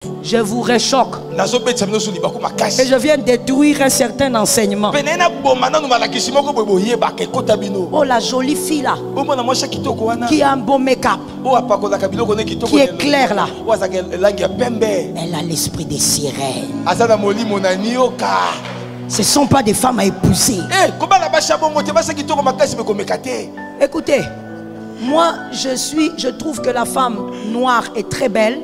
Je vous réchoque. Et je viens détruire un certain enseignement. Oh, la jolie fille là, qui a un beau make-up, qui est claire là, elle a l'esprit des sirènes. Ce ne sont pas des femmes à épouser. Écoutez, moi je trouve que la femme noire est très belle.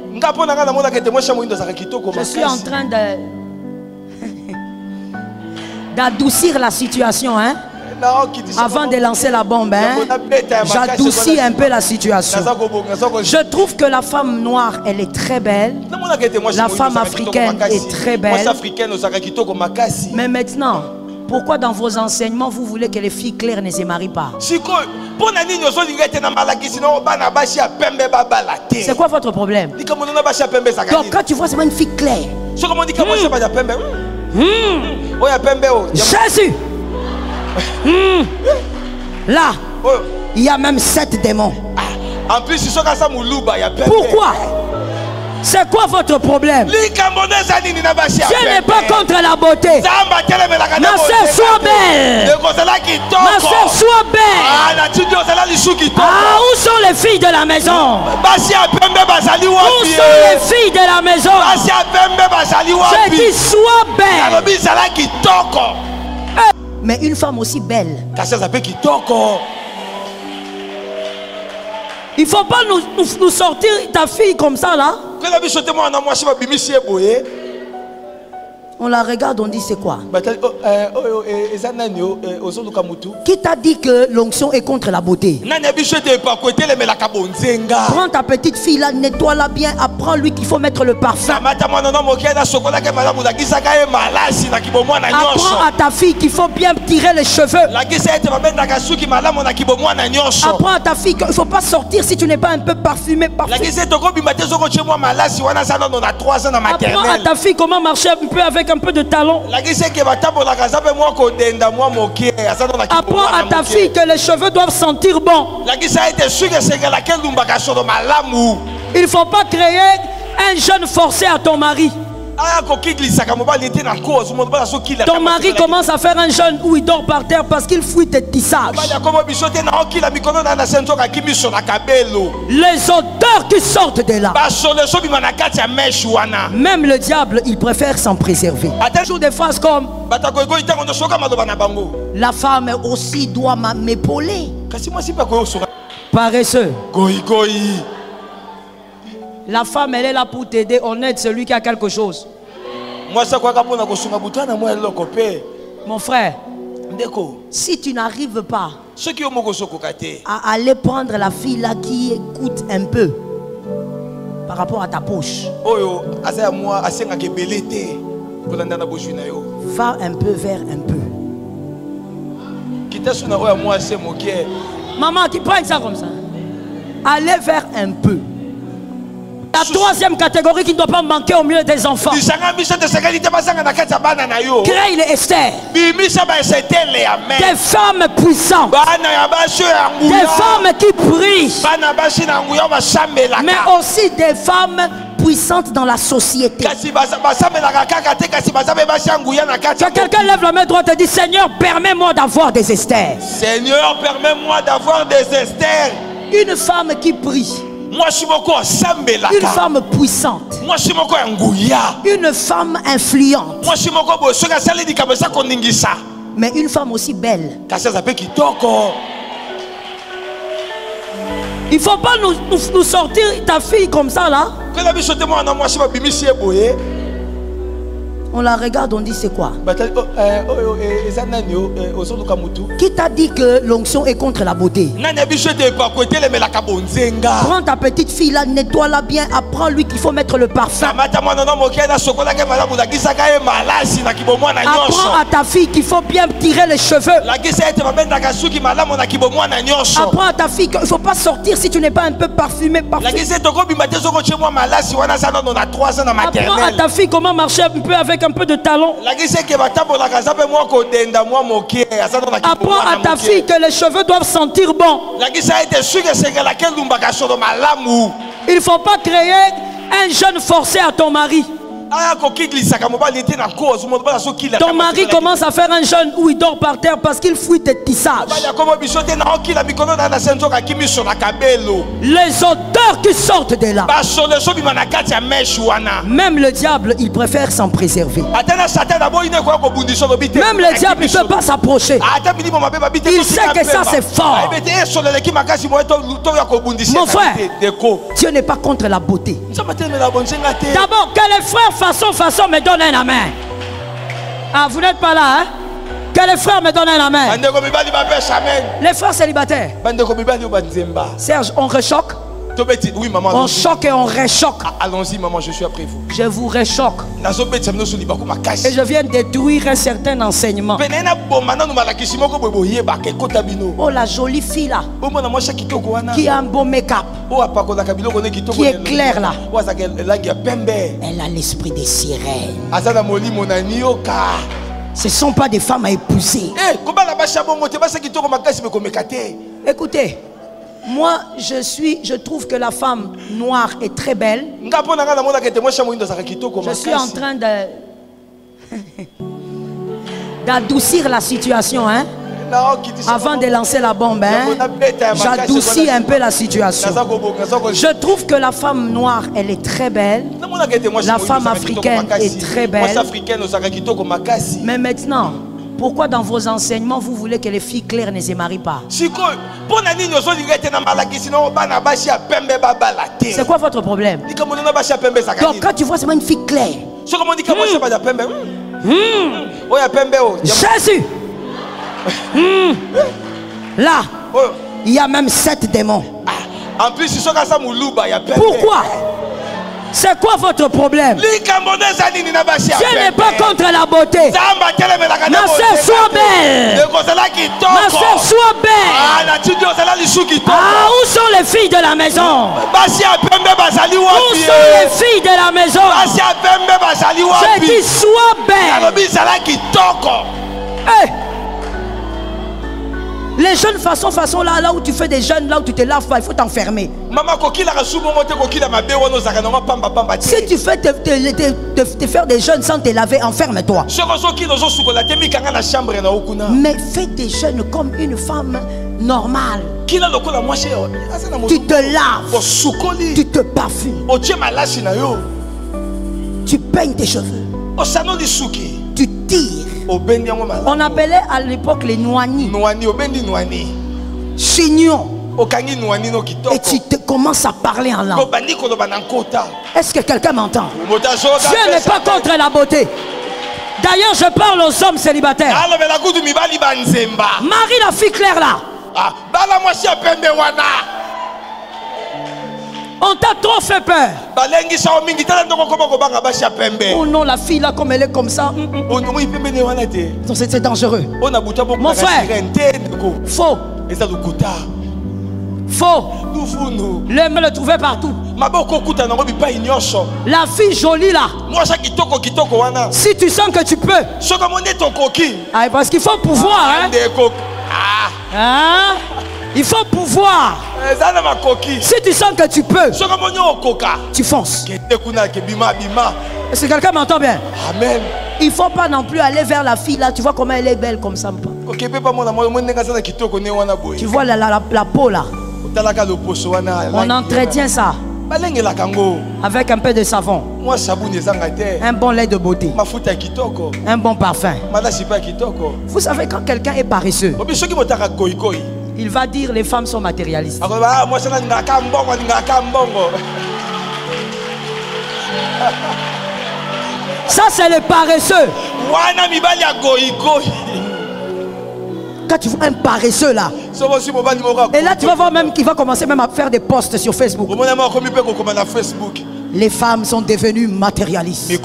Je suis en train d'adoucir la situation, hein? Avant de lancer la bombe, hein? J'adoucis un peu la situation. Je trouve que la femme noire, elle est très belle. La femme africaine est très belle. Mais maintenant, pourquoi dans vos enseignements vous voulez que les filles claires ne se marient pas? C'est quoi votre problème? Donc quand tu vois seulement une fille claire, Jésus, là, il y a même 7 démons. Pourquoi? C'est quoi votre problème? Dieu n'est pas contre la beauté. Ma soeur, sois belle. Ma soeur, sois belle. Ah, où sont les filles de la maison? Où sont les filles de la maison? J'ai dit sois belle. Mais une femme aussi belle, il ne faut pas nous sortir ta fille comme ça là. On la regarde, on dit c'est quoi? Qui t'a dit que l'onction est contre la beauté? Prends ta petite fille là, nettoie-la bien, apprends-lui qu'il faut mettre le parfum. Apprends à ta fille qu'il faut bien tirer les cheveux. Apprends à ta fille qu'il ne faut pas sortir si tu n'es pas un peu parfumé. Apprends à ta fille comment marcher un peu avec un peu de talon. Apprends à ta fille que les cheveux doivent sentir bon. Il ne faut pas créer un jeune forcé à ton mari. Ton mari commence à faire un jeûne où il dort par terre parce qu'il fouille tes tissages. Les odeurs qui sortent de là. Même le diable, il préfère s'en préserver. Toujours des phrases comme la femme aussi doit m'épauler. Paresseux. La femme, elle est là pour t'aider. On aide celui qui a quelque chose. Mon frère, si tu n'arrives pas à aller prendre la fille là qui coûte un peu par rapport à ta poche, va un peu vers un peu. Maman, tu prends ça comme ça. Allez vers un peu. La troisième catégorie qui ne doit pas manquer au milieu des enfants. Crée les Esther. Des femmes puissantes. Des femmes qui prient. Mais aussi des femmes puissantes dans la société. Quelqu'un lève la main droite et dit Seigneur, permets-moi d'avoir des Esther. Seigneur, permets-moi d'avoir des Esther. Une femme qui prie. Une femme puissante. Une femme influente. Mais une femme aussi belle. Il ne faut pas nous sortir ta fille comme ça là. On la regarde, on dit c'est quoi? Qui t'a dit que l'onction est contre la beauté? Prends ta petite fille là, nettoie-la bien, apprends-lui qu'il faut mettre le parfum. Apprends à ta fille qu'il faut bien tirer les cheveux. Apprends à ta fille qu'il ne faut pas sortir si tu n'es pas un peu parfumé. Apprends à ta fille comment marcher un peu avec un peu de talon. Apprends à ta fille que les cheveux doivent sentir bon. Il ne faut pas créer Un jeûne forcé à ton mari. Ton mari commence à faire un jeûne où il dort par terre parce qu'il fouille tes tissages. Les odeurs qui sortent de là. Même le diable, il préfère s'en préserver. Même le diable, il ne peut pas s'approcher. Il sait que ça c'est fort. Mon frère, Dieu n'est pas contre la beauté. D'abord, que les frères façon me donnent un amen. Ah, vous n'êtes pas là, hein? Que les frères me donnent un amen. Les frères célibataires. Serge, on rechoque. Oui, maman. On choque et on réchoque. Allons-y, maman, je suis après vous. Je vous réchoque. Et je viens détruire un certain enseignement. Oh, la jolie fille là, qui a un beau make-up, qui est claire là, elle a l'esprit des sirènes. Ce ne sont pas des femmes à épouser. Écoutez, moi je trouve que la femme noire est très belle. Je suis en train d'adoucir la situation, hein? Avant de lancer la bombe, hein? J'adoucis un peu la situation. Je trouve que la femme noire, elle est très belle. La femme africaine est très belle. Mais maintenant, pourquoi dans vos enseignements vous voulez que les filles claires ne se marient pas? C'est quoi votre problème? Donc quand tu vois seulement une fille claire, Jésus, là, il y a même 7 démons. Pourquoi? C'est quoi votre problème? Dieu n'est pas contre la beauté. Ma soeur, sois belle. Ma soeur, sois belle. Ah, où sont les filles de la maison? Où sont les filles de la maison? J'ai dit sois belle. Hey. Les jeunes façon là où tu fais des jeûnes, là où tu te laves pas, il faut t'enfermer. Si tu fais te faire des jeûnes sans te laver, enferme-toi. Mais fais des jeûnes comme une femme normale. Tu te laves, tu te parfumes, tu peignes tes cheveux, tu tires. On appelait à l'époque les noignis. Chignon. Et tu commences à parler en langue. Est-ce que quelqu'un m'entend? Dieu n'est pas contre la beauté. D'ailleurs, je parle aux hommes célibataires. Marie la fille claire là. On t'a trop fait peur. Oh non, la fille là, comme elle est comme ça. C'est dangereux. Mon frère, faux. Faux. L'aime le trouver partout. La fille jolie là. Si tu sens que tu peux. Ah, parce qu'il faut pouvoir. Hein? Hein? Il faut pouvoir. Si tu sens que tu peux, tu fonces. Est-ce que quelqu'un m'entend bien? Amen. Il ne faut pas non plus aller vers la fille là. Tu vois comment elle est belle comme ça. Tu vois la peau là. On entretient ça avec un peu de savon, un bon lait de beauté, un bon parfum. Vous savez, quand quelqu'un est paresseux, il va dire les femmes sont matérialistes. Ça c'est le paresseux. Quand tu vois un paresseux là, et là tu vas voir même qu'il va commencer même à faire des posts sur Facebook. Les femmes sont devenues matérialistes. Je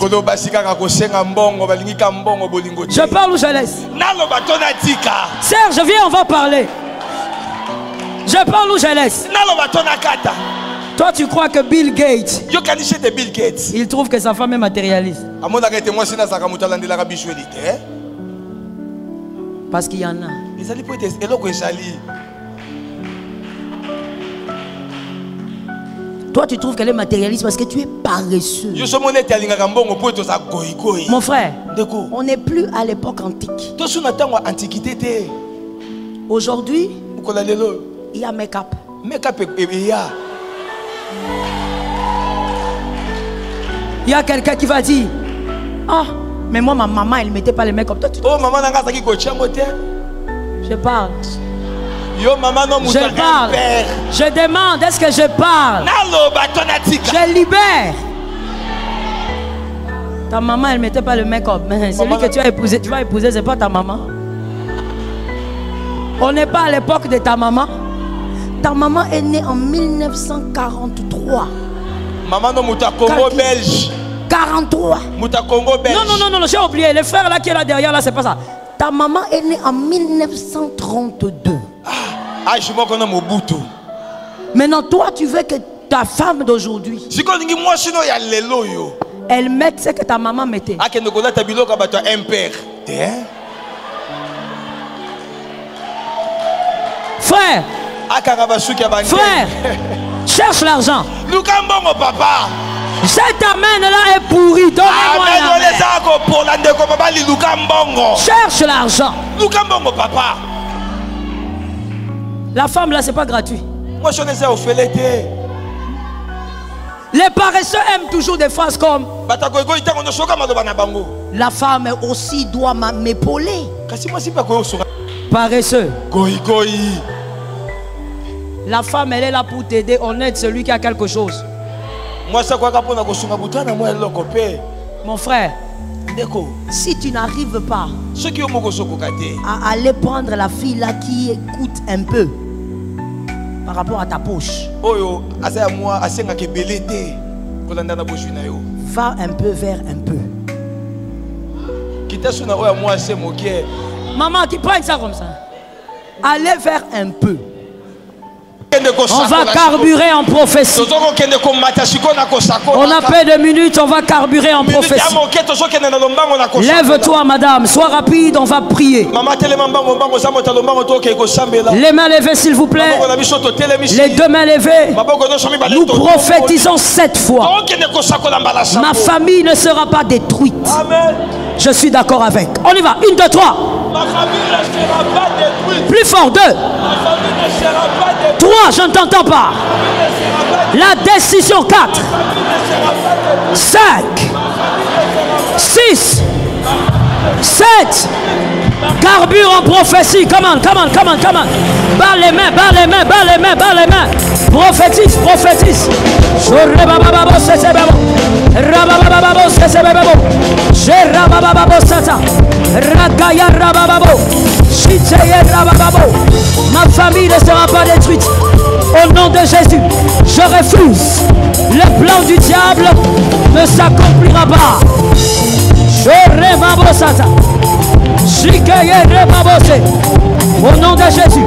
parle ou je laisse? Serge, viens, on va parler. Je parle ou je laisse? Toi, tu crois que Bill Gates, il trouve que sa femme est matérialiste? Parce qu'il y en a. Toi, tu trouves qu'elle est matérialiste parce que tu es paresseux. Mon frère, on n'est plus à l'époque antique. Aujourd'hui, il y a make-up. Il y a quelqu'un qui va dire, ah, mais moi, ma maman, elle ne mettait pas le make-up. Oh, maman, je parle. Je parle. Je demande, est-ce que je parle? Je libère. Ta maman, elle ne mettait pas le make-up. Celui que tu vas épouser, ce n'est pas ta maman. On n'est pas à l'époque de ta maman. Ta maman est née en 1943. Maman non Mouta Congo belge. 43. Mouta Congo belge. Non, j'ai oublié. Le frère là qui est là derrière, là, c'est pas ça. Ta maman est née en 1932. Je vois qu'on a Mobutu. Maintenant, toi, tu veux que ta femme d'aujourd'hui, elle mette ce que ta maman mettait. Frère, cherche l'argent. Cette amène-là est pourrie. Cherche l'argent. La femme là, c'est pas gratuit. Les paresseux aiment toujours des phrases comme la femme aussi doit m'épauler. Paresseux. La femme, elle est là pour t'aider. On aide celui qui a quelque chose. Mon frère, si tu n'arrives pas à aller prendre la fille là qui coûte un peu par rapport à ta poche, va un peu vers un peu. Maman, qui prend ça comme ça. Allez vers un peu. On va carburer en prophétie. On a peu de minutes, on va carburer en prophétie. Lève-toi, madame, sois rapide, on va prier. Les mains levées, s'il vous plaît. Les deux mains levées. Nous prophétisons 7 fois. Ma famille ne sera pas détruite. Je suis d'accord avec. On y va. 1, 2, 3. Ma famille ne sera pas détruite. Plus fort. 2. Ma famille ne sera pas détruite. 3, je ne t'entends pas. La décision 4. 5. 6. 7. Carbure en prophétie. Come on. Bas les mains. Prophétise. Ma famille ne sera pas détruite. Au nom de Jésus, je refuse. Le plan du diable ne s'accomplira pas. Au nom de Jésus.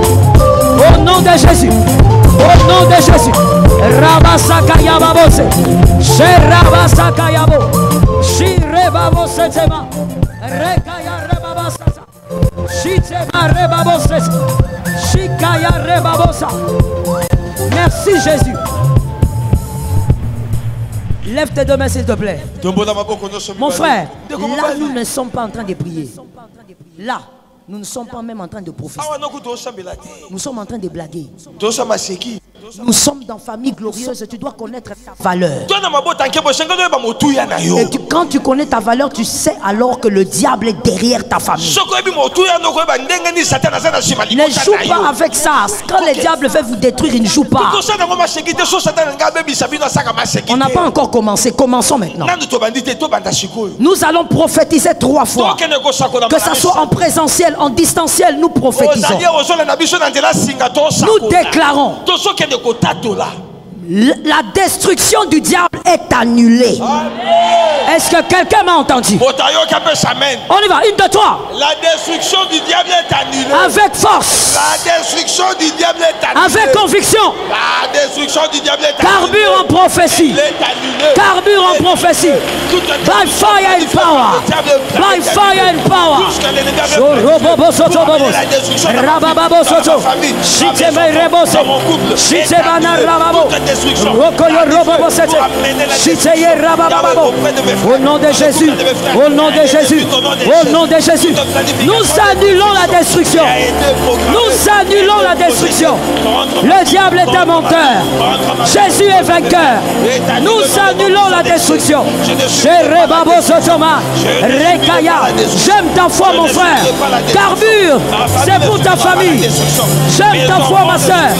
Au nom de Jésus. Au nom de Jésus. Rabasakaya babose. Sherabasakaya bo. Shirebabose tema. Rekaya rebabasasa. Shitema rebabose. Shikaya rebabosa. Merci Jésus. Lève tes deux mains s'il te plaît. Mon frère, là nous ne sommes pas en train de prier. Là, nous ne sommes pas même en train de prophétiser. Nous sommes en train de blaguer. Nous sommes dans famille glorieuse. Tu dois connaître ta valeur. Et quand tu connais ta valeur, tu sais alors que le diable est derrière ta famille. Ne joue pas avec ça. Quand le diable veut vous détruire, il ne joue pas. On n'a pas encore commencé. Commençons maintenant. Nous allons prophétiser 3 fois. Que ça soit en présentiel, en distanciel, nous prophétisons. Nous déclarons. La destruction du diable est annulée. Est-ce que quelqu'un m'a entendu? On y va, 1, 2, 3. La destruction du diable est annulée. Avec force. La destruction du diable est annulée. Avec conviction. La destruction du diable est annulée. Carbure en prophétie. Carbure en prophétie. By fire and power. By fire and power. Robobo soto bobo. Rababo soto. Shiteme rebo se. Shitebana rababo. Rokoyo robobo sete. Shiteye rababo. Au nom de Jésus. Au nom de Jésus. Au nom de Jésus. Nous annulons la destruction. Nous annulons la destruction. Le diable est un menteur. Jésus est vainqueur. Nous annulons la destruction. J'aime ta foi, mon frère. Carbure, c'est pour ta famille. J'aime ta foi, ma soeur.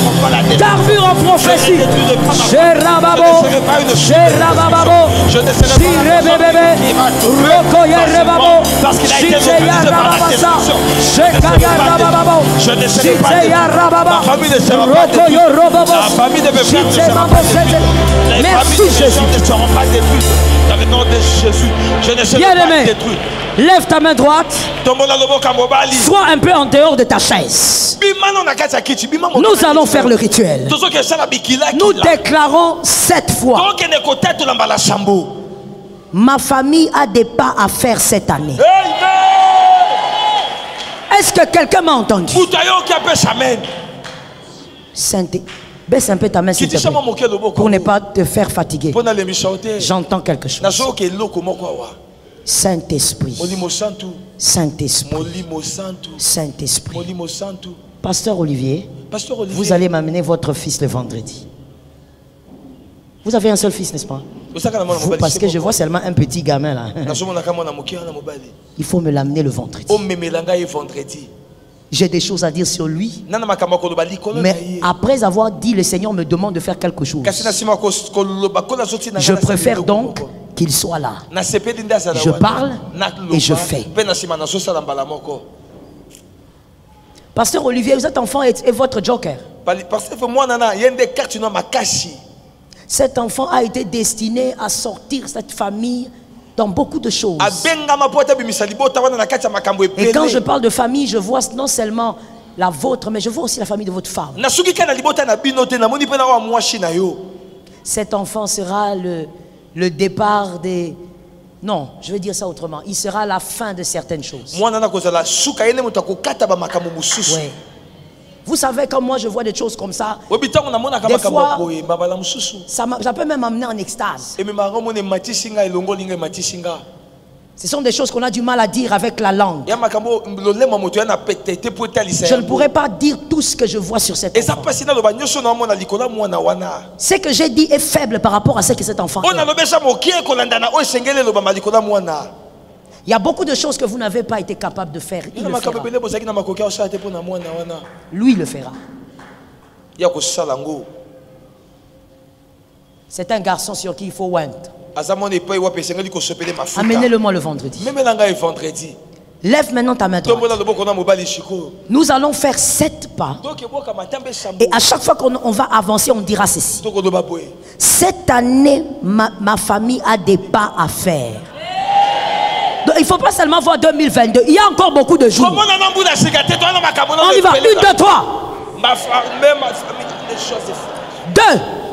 Carbure en prophétie. Sherababo, Sherababo, Shirebebe, Rokoye Rebabo, Shiteya Rababasa, Shekaya Rababo, Shiteya Rababa, Rokoyo Robabo, Shitebabo Sete. Merci Jésus. Bien-aimé, lève ta main droite. Sois un peu en dehors de ta chaise. Nous allons faire le rituel. Nous déclarons 7 fois. Ma famille a des pas à faire cette année. Est-ce que quelqu'un m'a entendu? Sainté. Baisse un peu ta main s'il te plaît, pour ne pas te faire fatiguer. J'entends quelque chose. Saint-Esprit. Saint-Esprit. Saint-Esprit. Pasteur Olivier, vous allez m'amener votre fils le vendredi. Vous avez un seul fils, n'est-ce pas? Vous, parce que je vois seulement un petit gamin là. Il faut me l'amener le vendredi. J'ai des choses à dire sur lui. Mais après avoir dit, le Seigneur me demande de faire quelque chose. Je préfère donc qu'il soit là. Je parle et je fais. Pasteur Olivier, vous êtes enfant et votre joker. Cet enfant a été destiné à sortir cette famille dans beaucoup de choses. Et quand je parle de famille, je vois non seulement la vôtre, mais je vois aussi la famille de votre femme. Cet enfant sera le départ des... Non, je vais dire ça autrement. Il sera la fin de certaines choses. Oui. Vous savez, quand moi je vois des choses comme ça, des fois, ça peut même m'amener en extase. Ce sont des choses qu'on a du mal à dire avec la langue. Je ne pourrais pas dire tout ce que je vois sur cet enfant. Ce que j'ai dit est faible par rapport à ce que cet enfant est. Il y a beaucoup de choses que vous n'avez pas été capable de faire. Il le fera. Lui le fera. C'est un garçon sur qui il faut oindre. Amenez-le-moi le vendredi. Lève maintenant ta main droite. Nous allons faire 7 pas. Et à chaque fois qu'on va avancer, on dira ceci. Cette année, ma famille a des pas à faire. Donc, il ne faut pas seulement voir 2022. Il y a encore beaucoup de jours. On y va. 1, 2, 3. 2.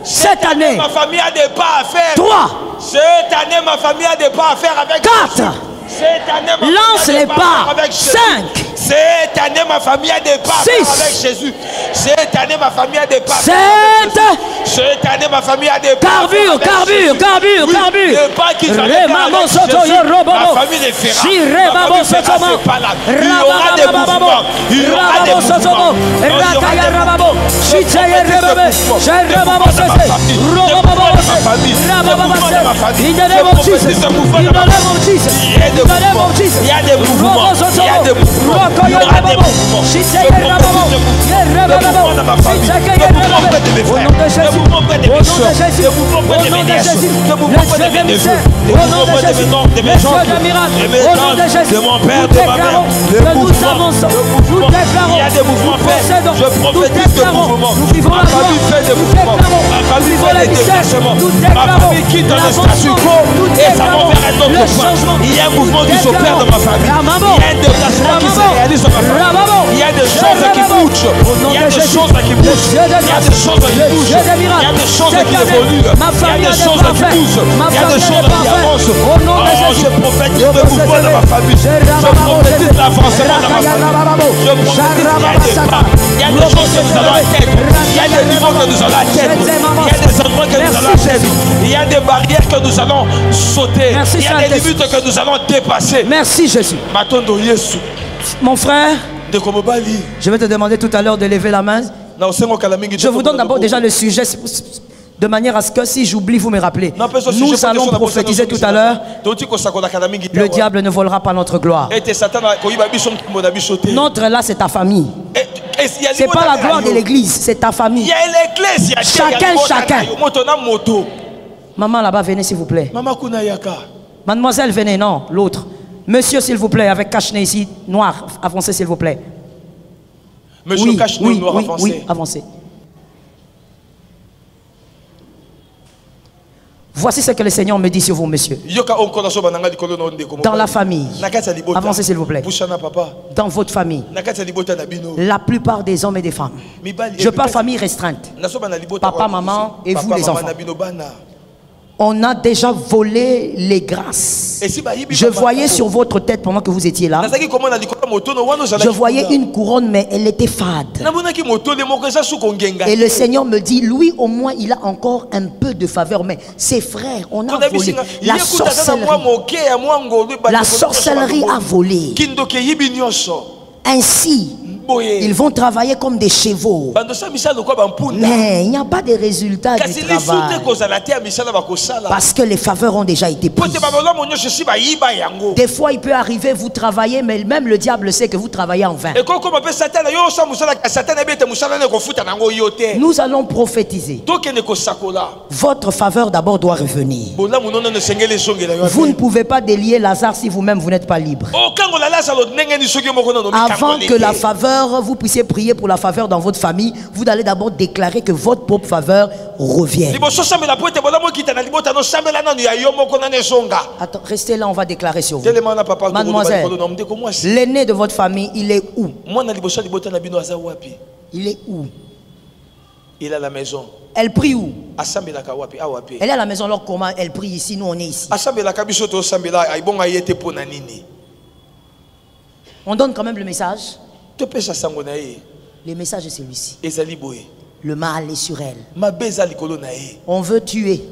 Cette année. Ma famille a des pas à faire. 3. Cette année, ma famille a des pas à faire avec 4. Lance les pas. 5. Cette année, ma famille a des pas à faire avec Jésus. Cette année, ma famille a des pas à 7. Cette année, ma famille a des pas à faire avec Carbure. Ma famille les fera. Il y aura des mouvements. Il y aura des mouvements. Il y a des mouvements. Il y aura des mouvements. Je prophétise des mouvements dans ma famille. Des mouvements auprès de mes frères. Des mouvements auprès de mes soeurs. Des mouvements auprès de mes nièces. Des mouvements auprès de mes neveux. Des mouvements auprès de mes oncles, de mes oncles, de mes tantes, de mon père, de ma mère. Le mouvement. Il y a des mouvements faits. Je prophétise de mouvements. Ma famille fait des mouvements. Ma famille fait des déplacements. Ma famille quitte un statu quo et ça va vers un autre point. Il y a un mouvement qui s'opère dans ma famille. Il y a un déplacement qui se réalise dans ma famille. Il y a des choses qui bougent. Il y a des choses qui bougent. Il y a des choses qui bougent. Il y a des choses qui évoluent. Il y a des choses qui bougent. Il y a des choses qui avancent. Oh, je prophétise de mouvement dans ma famille. Je prophétise l'avancement dans ma famille. Je prophétise il y a des choses que nous allons atteindre. Il y a des niveaux que nous allons atteindre. Il y a des endroits que nous allons atteindre. Il y a des barrières que nous allons sauter. Il y a des limites que nous allons dépasser. Merci Jésus. Mon frère, je vais te demander tout à l'heure de lever la main. Je vous donne d'abord déjà le sujet, de manière à ce que si j'oublie, vous me rappelez. Nous allons prophétiser tout à l'heure. Le diable ne volera pas notre gloire. Notre là, c'est ta famille. C'est pas la gloire de l'église, c'est ta famille. Chacun. Maman là-bas, venez s'il vous plaît. Mademoiselle, venez, non, l'autre. Monsieur, s'il vous plaît, avec cache-nez ici, noir, avancez s'il vous plaît. Monsieur cache-nez noir, avancez. Oui, avancez. Voici ce que le Seigneur me dit sur vous, monsieur. Dans la famille, avancez s'il vous plaît. Dans votre famille, la plupart des hommes et des femmes. Je parle famille restreinte. Papa, maman et vous les enfants. On a déjà volé les grâces. Je voyais sur votre tête pendant que vous étiez là. Je voyais une couronne, mais elle était fade. Et le Seigneur me dit, lui au moins il a encore un peu de faveur. Mais ses frères, on a volé. La sorcellerie a volé. Ainsi, ils vont travailler comme des chevaux. Mais il n'y a pas de résultat du travail. Parce que les faveurs ont déjà été prises. Des fois, il peut arriver, vous travaillez, mais même le diable sait que vous travaillez en vain. Nous allons prophétiser. Votre faveur d'abord doit revenir. Vous ne pouvez pas délier Lazare si vous-même vous n'êtes pas libre. Avant que la faveur, vous puissiez prier pour la faveur dans votre famille, vous allez d'abord déclarer que votre propre faveur revienne. Attends, restez là, on va déclarer sur vous. Mademoiselle, l'aîné de votre famille, il est où? Il est où? Il est à la maison. Elle prie où? Elle est à la maison, alors comment elle prie ici? Nous on est ici. On donne quand même le message. Le message est celui-ci. Le mal est sur elle. On veut tuer.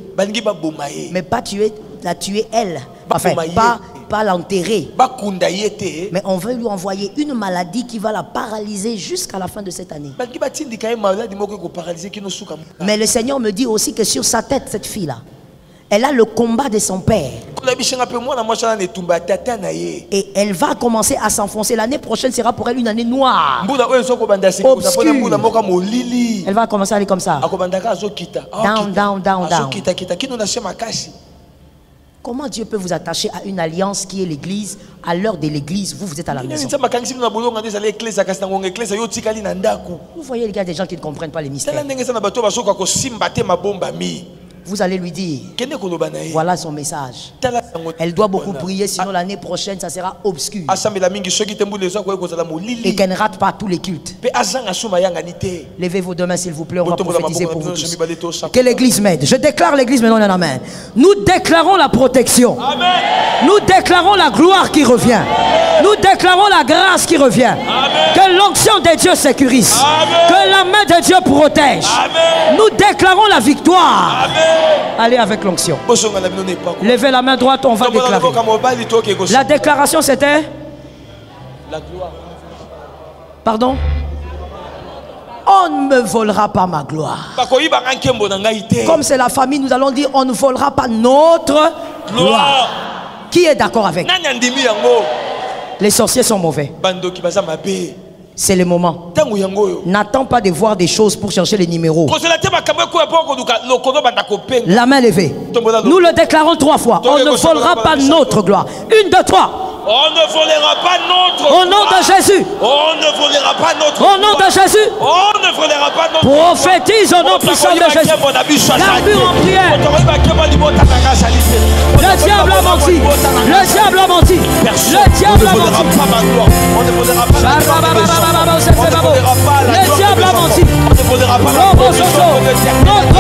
Mais pas tuer, la tuer elle. Enfin, pas l'enterrer. Mais on veut lui envoyer une maladie qui va la paralyser jusqu'à la fin de cette année. Mais le Seigneur me dit aussi que sur sa tête, cette fille-là, elle a le combat de son père. Et elle va commencer à s'enfoncer. L'année prochaine sera pour elle une année noire. Obscure. Elle va commencer à aller comme ça. Down. Comment Dieu peut vous attacher à une alliance qui est l'église? À l'heure de l'église, vous êtes à la maison. Vous voyez, les gars, des gens qui ne comprennent pas les mystères. Vous allez lui dire, voilà son message. Elle doit beaucoup prier, sinon l'année prochaine, ça sera obscur. Et qu'elle ne rate pas tous les cultes. Levez vos deux mains, s'il vous plaît, on va prophétiser pour vous tous. Que l'église m'aide. Je déclare l'église maintenant dans la main. Nous déclarons la protection. Amen. Nous déclarons la gloire qui revient. Amen. Nous déclarons la grâce qui revient. Amen. Que l'onction de Dieu sécurise. Amen. Que la main de Dieu protège. Amen. Nous déclarons la victoire. Amen. Allez avec l'onction. Levez la main droite, on va déclarer. La déclaration c'était la gloire. Pardon? On ne me volera pas ma gloire. Comme c'est la famille, nous allons dire on ne volera pas notre gloire. Qui est d'accord avec? Les sorciers sont mauvais. C'est le moment. N'attends pas de voir des choses pour chercher les numéros. La main levée. Nous le déclarons 3 fois. On ne volera pas notre gloire. 1, 2, 3. On ne volera pas notre gloire. Au nom de Jésus. On ne volera pas notre gloire. Au nom de Jésus. On ne volera pas notre gloire. Prophétise au nom puissant de Jésus. L'armure en prière. Le diable a menti. Le diable a menti. Le diable a menti. On ne volera pas la gloire des gens. Le diable a menti. On ne volera pas la gloire des gens. Notre